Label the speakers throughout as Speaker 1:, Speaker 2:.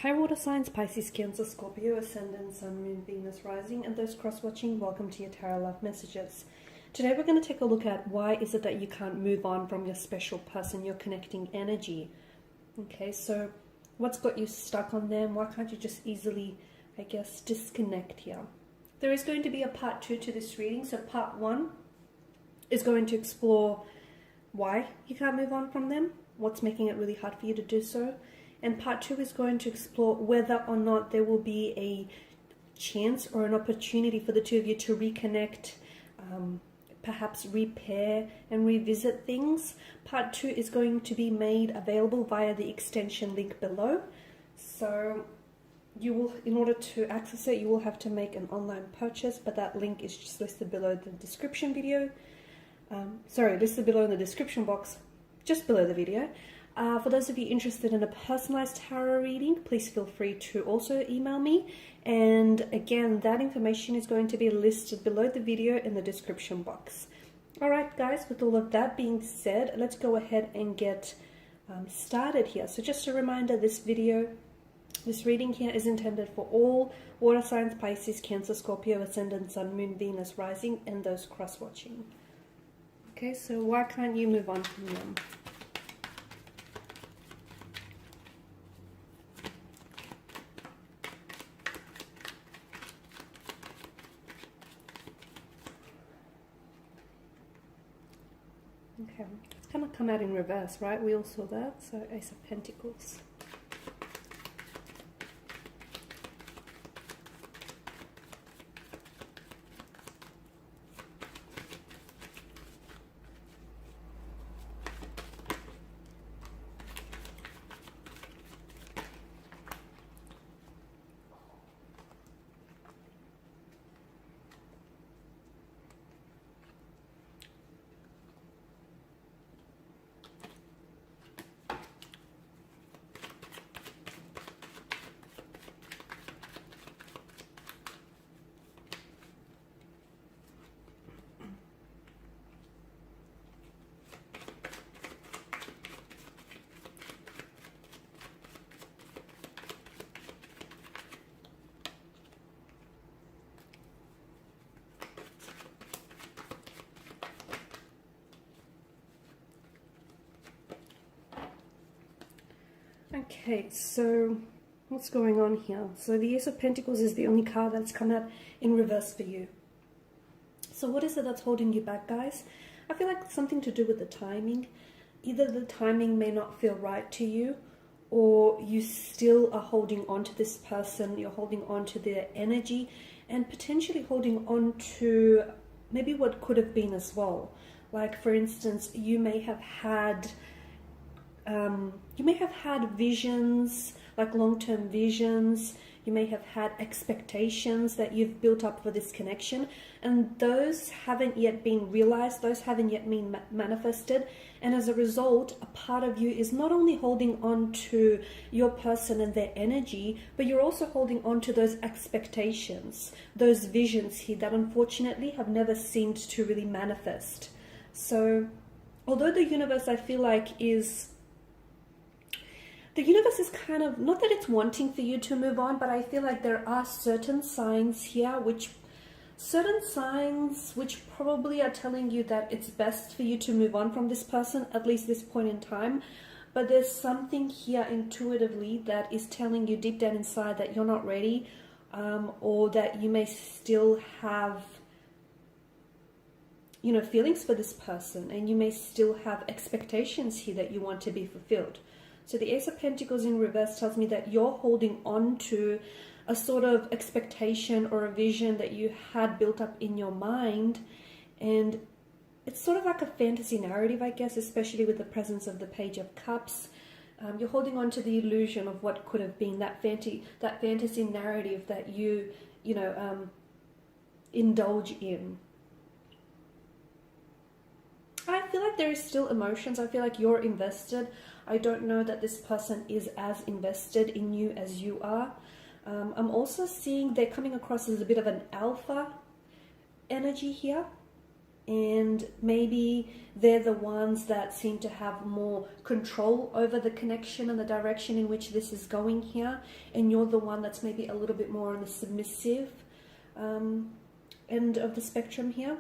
Speaker 1: Hi water signs, Pisces, Cancer, Scorpio, Ascendant, Sun, Moon, Venus, Rising, and those cross-watching, welcome to your Tarot Love Messages. Today we're going to take a look at why is it that you can't move on from your special person, your connecting energy. Okay, so what's got you stuck on them? Why can't you just easily, I guess, disconnect here? There is going to be a part 2 to this reading. So part 1 is going to explore why you can't move on from them, what's making it really hard for you to do so. And part 2 is going to explore whether or not there will be a chance or an opportunity for the two of you to reconnect, perhaps repair and revisit things. Part 2 is going to be made available via the extension link below. So you will, in order to access it, you will have to make an online purchase, but that link is just listed below the description video. Listed below in the description box, just below the video. For those of you interested in a personalized tarot reading, please feel free to also email me. And again, that information is going to be listed below the video in the description box. Alright guys, with all of that being said, let's go ahead and get started here. So just a reminder, this reading here is intended for all water signs, Pisces, Cancer, Scorpio, Ascendant, Sun, Moon, Venus, Rising, and those cross-watching. Okay, so why can't you move on from them? Okay, it's kind of come out in reverse, right? We all saw that. So Ace of Pentacles. Okay, so what's going on here? So the Ace of Pentacles is the only card that's come out in reverse for you. So what is it that's holding you back, guys? I feel like something to do with the timing. Either the timing may not feel right to you, or you still are holding on to this person, you're holding on to their energy, and potentially holding on to maybe what could have been as well. Like, for instance, you may have had visions, like long-term visions. You may have had expectations that you've built up for this connection, and those haven't yet been realized, those haven't yet been manifested, and as a result, a part of you is not only holding on to your person and their energy, but you're also holding on to those expectations, those visions here that unfortunately have never seemed to really manifest. So although the universe, I feel like, is kind of, not that it's wanting for you to move on, but I feel like there are certain signs here which probably are telling you that it's best for you to move on from this person, at least this point in time. But there's something here intuitively that is telling you deep down inside that you're not ready, or that you may still have, you know, feelings for this person, and you may still have expectations here that you want to be fulfilled. So the Ace of Pentacles in reverse tells me that you're holding on to a sort of expectation or a vision that you had built up in your mind. And it's sort of like a fantasy narrative, I guess, especially with the presence of the Page of Cups. You're holding on to the illusion of what could have been, that fantasy narrative that you indulge in. I feel like there is still emotions. I feel like you're invested. I don't know that this person is as invested in you as you are. I'm also seeing they're coming across as a bit of an alpha energy here. and maybe they're the ones that seem to have more control over the connection and the direction in which this is going here, and you're the one that's maybe a little bit more on the submissive end of the spectrum here.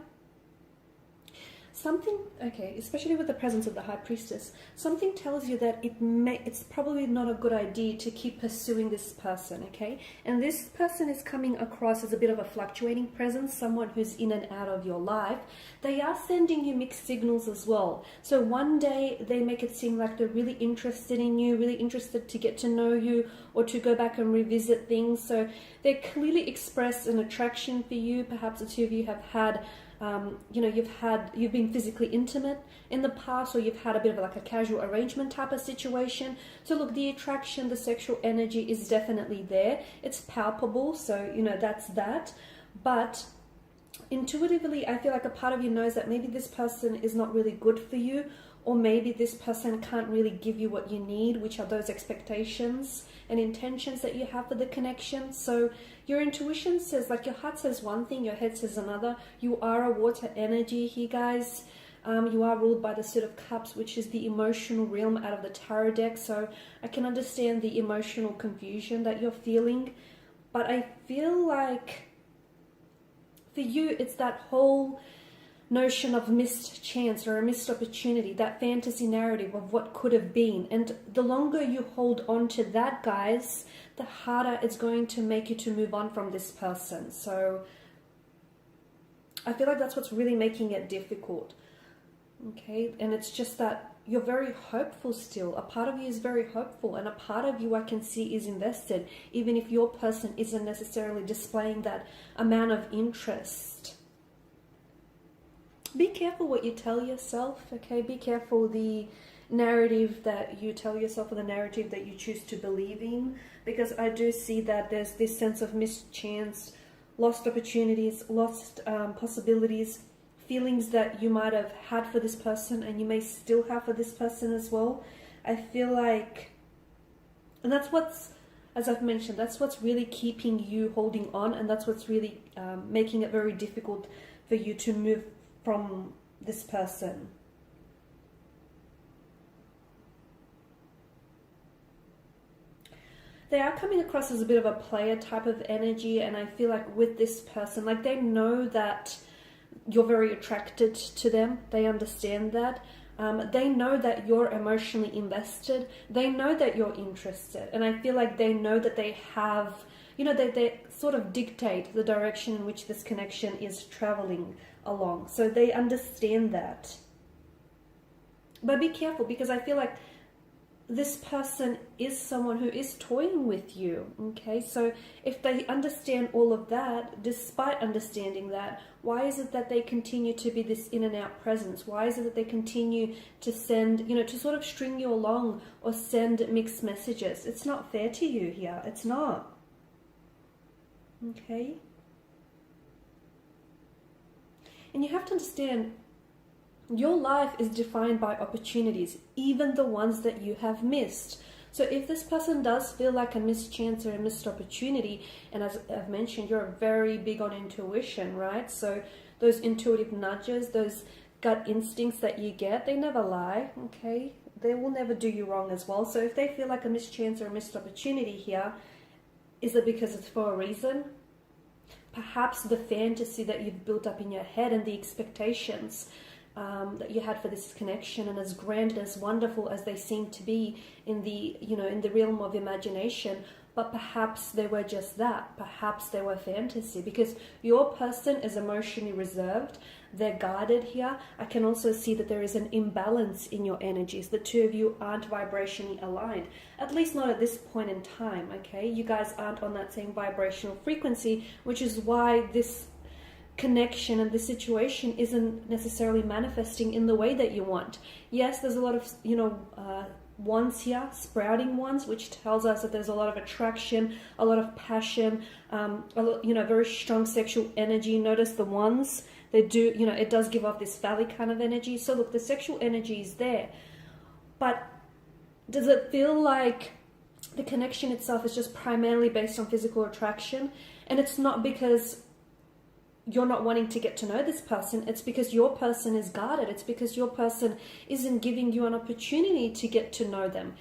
Speaker 1: Something, okay, especially with the presence of the High Priestess, something tells you that it's probably not a good idea to keep pursuing this person, okay? And this person is coming across as a bit of a fluctuating presence, someone who's in and out of your life. They are sending you mixed signals as well. So one day they make it seem like they're really interested in you, really interested to get to know you or to go back and revisit things. So they clearly express an attraction for you. Perhaps the two of you have had you've been physically intimate in the past, or you've had a bit of like a casual arrangement type of situation. So look, the attraction, the sexual energy is definitely there. It's palpable, so that's that. But intuitively, I feel like a part of you knows that maybe this person is not really good for you, or maybe this person can't really give you what you need, which are those expectations and intentions that you have for the connection. So your intuition says, like, your heart says one thing, your head says another. You are a water energy here, guys. You are ruled by the Suit of Cups, which is the emotional realm out of the tarot deck. So I can understand the emotional confusion that you're feeling. But I feel like for you, it's that whole notion of missed chance or a missed opportunity, that fantasy narrative of what could have been. And the longer you hold on to that, guys, the harder it's going to make you to move on from this person. So I feel like that's what's really making it difficult. Okay, and it's just that you're very hopeful still. A part of you is very hopeful, and a part of you I can see is invested, even if your person isn't necessarily displaying that amount of interest. Be careful what you tell yourself, okay? Be careful the narrative that you tell yourself or the narrative that you choose to believe in, because I do see that there's this sense of missed chance, lost opportunities, lost possibilities, feelings that you might have had for this person and you may still have for this person as well. I feel like, and that's what's, as I've mentioned, that's what's really keeping you holding on, and that's what's really making it very difficult for you to move from this person. They are coming across as a bit of a player type of energy, and I feel like with this person, like, they know that you're very attracted to them. They understand that. They know that you're emotionally invested. They know that you're interested, and I feel like they know that they have, they sort of dictate the direction in which this connection is traveling along. So they understand that. But be careful, because I feel like this person is someone who is toying with you, okay? So if they understand all of that, despite understanding that, why is it that they continue to be this in and out presence? Why is it that they continue to send, to sort of string you along or send mixed messages? It's not fair to you here. It's not. Okay? And you have to understand, your life is defined by opportunities, even the ones that you have missed. So if this person does feel like a missed chance or a missed opportunity, and as I've mentioned, you're very big on intuition, right? So those intuitive nudges, those gut instincts that you get, they never lie, okay? They will never do you wrong as well. So if they feel like a missed chance or a missed opportunity here, is it because it's for a reason? Perhaps the fantasy that you've built up in your head and the expectations that you had for this connection, and as grand and as wonderful as they seem to be in the, in the realm of imagination, but perhaps they were just that. Perhaps they were fantasy, because your person is emotionally reserved. They're guarded here. I can also see that there is an imbalance in your energies. The two of you aren't vibrationally aligned, at least not at this point in time, okay? You guys aren't on that same vibrational frequency, which is why this connection and the situation isn't necessarily manifesting in the way that you want. Yes, there's a lot of, wands here, sprouting ones, which tells us that there's a lot of attraction, a lot of passion, very strong sexual energy. Notice the wands, they do, it does give off this phallic kind of energy. So look, the sexual energy is there, but does it feel like the connection itself is just primarily based on physical attraction? And it's not, because you're not wanting to get to know this person. It's because your person is guarded. It's because your person isn't giving you an opportunity to get to know them.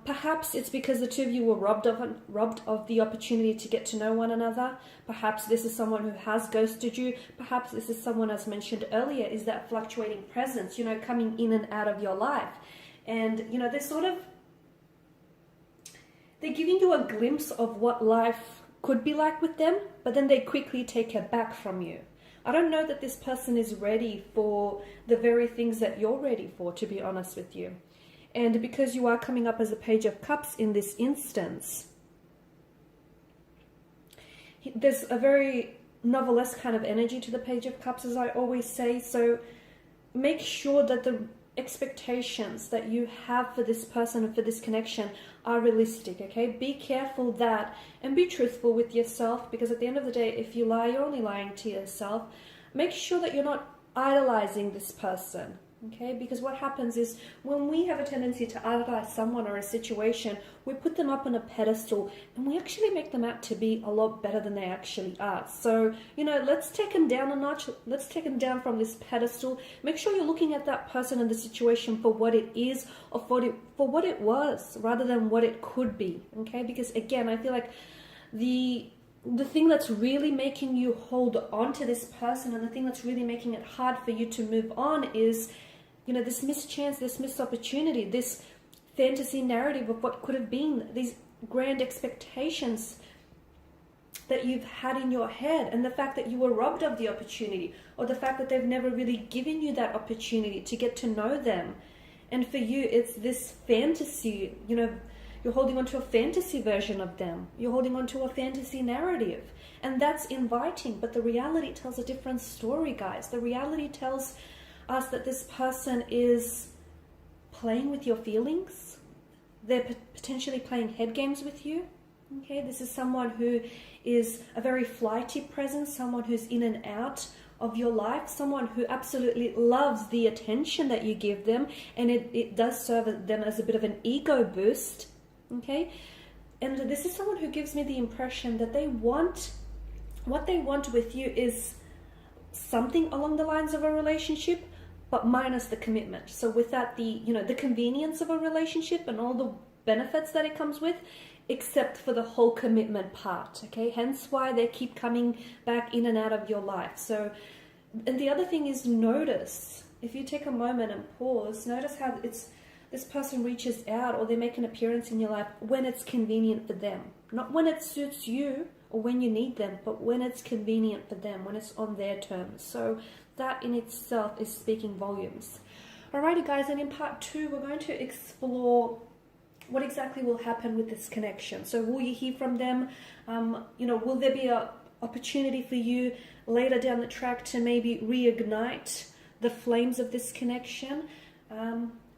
Speaker 1: Perhaps it's because the two of you were robbed of the opportunity to get to know one another. Perhaps this is someone who has ghosted you. Perhaps this is someone, as mentioned earlier, is that fluctuating presence, you know, coming in and out of your life. And, you know, they're giving you a glimpse of what life could be like with them, but then they quickly take it back from you. I don't know that this person is ready for the very things that you're ready for, to be honest with you. And because you are coming up as a Page of Cups in this instance, there's a very novelesque kind of energy to the Page of Cups, as I always say. So make sure that the expectations that you have for this person and for this connection are realistic, okay? Be careful that, and be truthful with yourself, because at the end of the day, if you lie, you're only lying to yourself. Make sure that you're not idolizing this person, okay? Because what happens is, when we have a tendency to idolize someone or a situation, we put them up on a pedestal and we actually make them out to be a lot better than they actually are. So, you know, let's take them down a notch. Let's take them down from this pedestal. Make sure you're looking at that person and the situation for what it is, or for what it was, rather than what it could be, okay? Because again, I feel like the thing that's really making you hold on to this person, and the thing that's really making it hard for you to move on, is, you know, this missed chance, this missed opportunity, this fantasy narrative of what could have been, these grand expectations that you've had in your head, and the fact that you were robbed of the opportunity, or the fact that they've never really given you that opportunity to get to know them. And for you, it's this fantasy, you know, you're holding on to a fantasy version of them. You're holding on to a fantasy narrative. And that's inviting, but the reality tells a different story, guys. The reality tells us that this person is playing with your feelings. They're potentially playing head games with you. Okay, this is someone who is a very flighty presence, someone who's in and out of your life, someone who absolutely loves the attention that you give them, and it does serve them as a bit of an ego boost. Okay, and this is someone who gives me the impression that what they want with you is something along the lines of a relationship, but minus the commitment. So without the convenience of a relationship and all the benefits that it comes with, except for the whole commitment part, okay? Hence why they keep coming back in and out of your life. So, and the other thing is, notice, if you take a moment and pause, notice how this person reaches out, or they make an appearance in your life when it's convenient for them. Not when it suits you or when you need them, but when it's convenient for them, when it's on their terms. So that in itself is speaking volumes. Alrighty guys, and in part 2, we're going to explore what exactly will happen with this connection. So will you hear from them? Will there be an opportunity for you later down the track to maybe reignite the flames of this connection?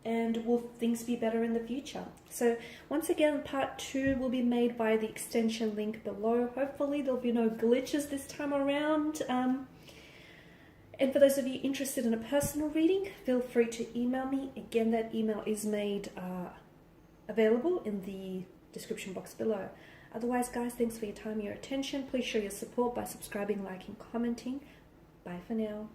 Speaker 1: And will things be better in the future? So once again, part 2 will be made by the extension link below. Hopefully there'll be no glitches this time around. And for those of you interested in a personal reading, feel free to email me. Again, that email is made available in the description box below. Otherwise, guys, thanks for your time and your attention. Please show your support by subscribing, liking, commenting. Bye for now.